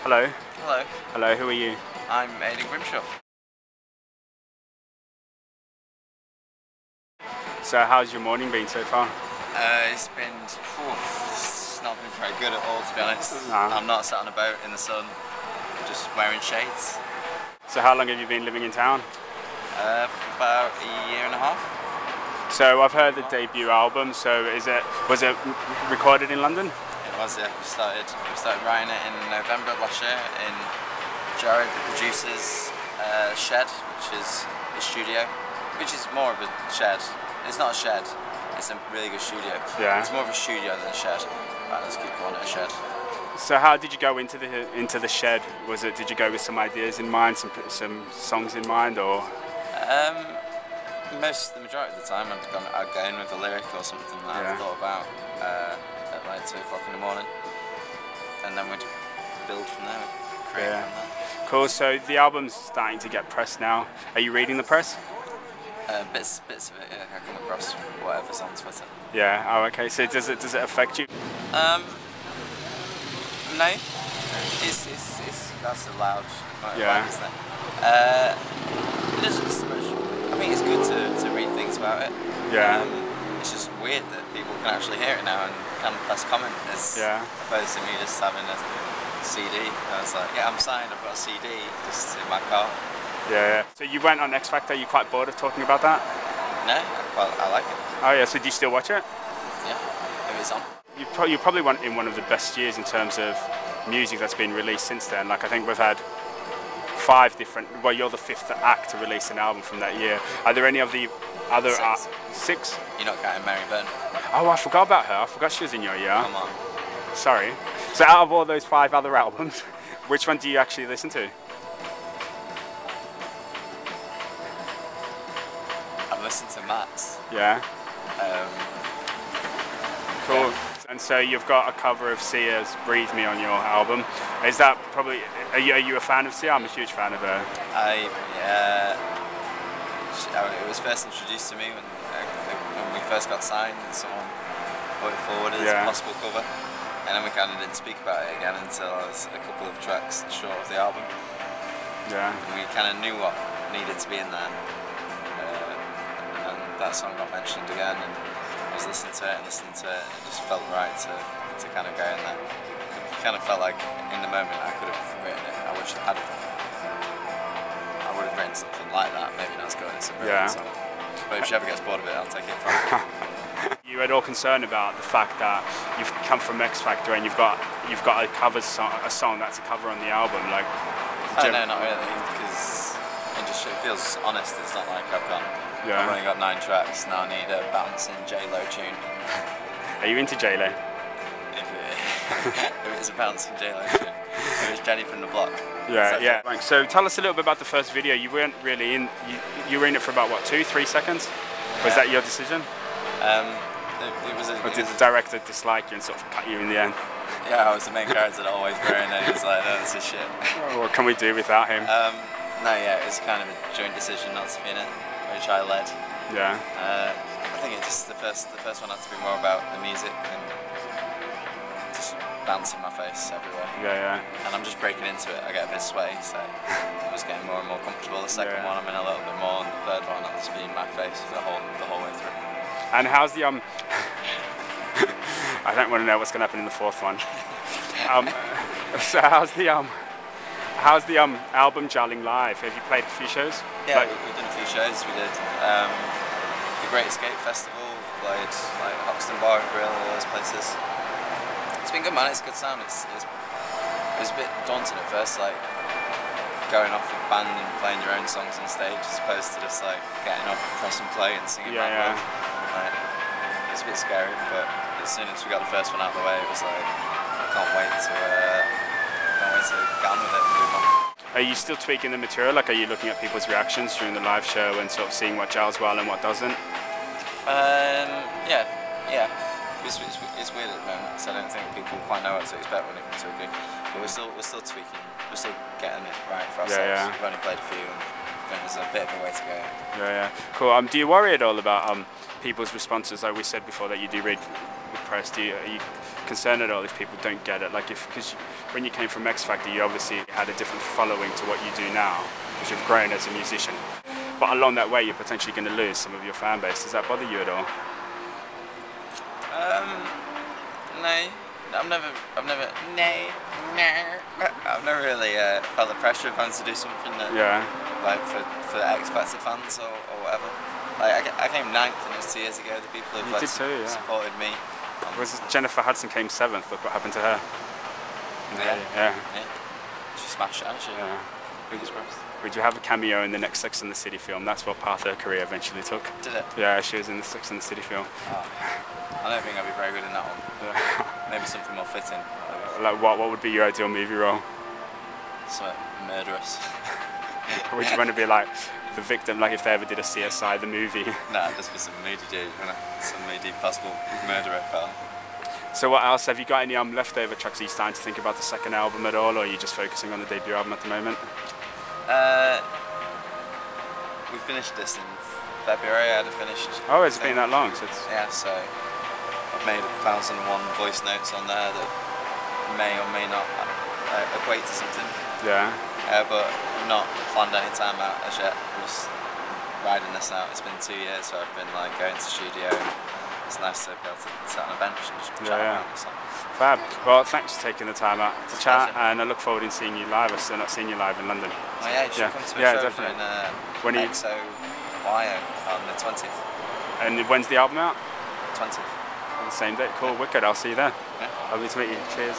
Hello. Hello. Hello, who are you? I'm Aiden Grimshaw. So how's your morning been so far? It's not been very good at all, to be honest. No. I'm not sat on a boat in the sun, just wearing shades. So how long have you been living in town? For about a year and a half. So I've heard the debut album, so was it recorded in London? It was, yeah. We started writing it in November of last year in Jared, the producer's shed, which is a studio, which is more of a shed. It's not a shed, it's a really good studio. Yeah. It's more of a studio than a shed. Right, let's keep calling it a shed. So how did you go into the shed? Did you go with some ideas in mind, some songs in mind, or? The majority of the time I'd go in with a lyric or something that I've thought about at like 2 o'clock in the morning, and then we'd build from there, create from there. Cool, so the album's starting to get pressed now. Are you reading the press? Bits of it, yeah. I come across whatever's on Twitter. Yeah, oh okay, so does it affect you? No. That's a loud motorbike, isn't it? It doesn't so much. I think it's good to read things about it. Yeah. It's just weird that people can actually hear it now and can press comment as opposed to me just having a CD. I was like, yeah, I'm signed, I've got a CD just in my car. Yeah. So you went on X Factor, are you quite bored of talking about that? No, I like it. Oh yeah, so do you still watch it? Yeah, if it's on. You probably went in one of the best years in terms of music that's been released since then. Like I think we've had 5 different, well you're the 5th act to release an album from that year. Are there any of the other 6? You're not counting Mary Byrne. Oh, I forgot about her. I forgot she was in your year. Come on. Sorry. So out of all those 5 other albums, which one do you actually listen to? I've listened to Matt's. Yeah. Cool. Yeah. And so you've got a cover of Sia's "Breathe Me" on your album. Is that probably? Are you a fan of Sia? I'm a huge fan of her. It was first introduced to me when we first got signed, and someone put it forward as a possible cover, and then we kind of didn't speak about it again until I was a couple of tracks short of the album. Yeah. And we kind of knew what needed to be in there, and then that song got mentioned again, and I was listening to it, and it just felt right to kind of go in there. It kind of felt like in the moment I could have written it. I wish I had done. I would have written something like that, maybe not as good as a brilliant song. But if she ever gets bored of it, I'll take it from her. You at all concerned about the fact that you've come from X Factor and you've got a song that's a cover on the album? Like, no, not really, because it feels honest. It's not like I've only got 9 tracks, now I need a bouncing J-Lo tune. Are you into J-Lo? If it's a bouncing J-Lo tune. If it's Jenny from the Block. Yeah. So tell us a little bit about the first video. You weren't really in, you were in it for about, what, 2-3 seconds? Was that your decision? Or did the director dislike you and sort of cut you in the end? Yeah, I was the main character that always wearing it. He was like, no, this is shit. What can we do without him? No, yeah, it was kind of a joint decision not to be in it, which I led. Yeah. I think it just the first one had to be more about the music and just bouncing my face everywhere. Yeah. And I'm just breaking into it. I get a bit sweaty, so I'm just getting more and more comfortable. The second one, I'm in a little bit more, and the third one, I'll just be in my face the whole way through. And how's the I don't want to know what's going to happen in the 4th one. So how's the album gelling live? Have you played a few shows? Yeah, we've done a few shows. We did the Great Escape Festival. We played like Hoxton Bar and Grill, all those places. It's been good, man. It's a good sound. It was a bit daunting at first, like going off with a band and playing your own songs on stage, as opposed to just like getting up, pressing play, and singing back. It's a bit scary, but as soon as we got the first one out of the way, it was like I can't wait to get on with it and move on. Are you still tweaking the material? Like, are you looking at people's reactions during the live show and sort of seeing what gels well and what doesn't? Yeah. It's weird at the moment, because I don't think people quite know what to expect when it comes to a gig. But we're still tweaking. We're still getting it right for ourselves. Yeah. We've only played a few, and I think there's a bit of a way to go. Yeah. Cool. Do you worry at all about people's responses? Like we said before, that you do read the press. concerned at all if people don't get it? Like, because when you came from X Factor, you obviously had a different following to what you do now, because you've grown as a musician. But along that way, you're potentially going to lose some of your fan base. Does that bother you at all? No. I've never really felt the pressure of fans to do something that, like for X Factor fans or whatever. Like I came 9th and it was 2 years ago. The people who like, supported me. Was Jennifer Hudson came 7th? Look what happened to her. Yeah. She smashed it, actually. Yeah. Fingers crossed. Would you have a cameo in the next Sex and the City film? That's what path her career eventually took. Did it? Yeah, she was in the Sex and the City film. Oh. I don't think I'd be very good in that one. Yeah. Maybe something more fitting. Like what would be your ideal movie role? So murderous. Would you want to be like the victim, like if they ever did a CSI the movie? Nah, just be some moody dude, some moody possible murderer fella. So what else? Have you got any leftover tracks? Are you starting to think about the second album at all, or are you just focusing on the debut album at the moment? We finished this in February. I had it finished. Oh, it's been that long. So yeah, so I've made 1,001 voice notes on there that may or may not equate to something. Yeah. But not planned any time out as yet. I'm just riding this out. It's been 2 years, so I've been like going to the studio. And it's nice to be able to sit on a bench and just chat around. So. Fab. Well, thanks for taking the time out to chat, and I look forward to seeing you live. I've still not seen you live in London. Oh yeah, you should come to a show definitely. In XOYO on the 20th. And when's the album out? 20th. On the same date. Cool, wicked. I'll see you there. Yeah. Lovely to meet you. Cheers.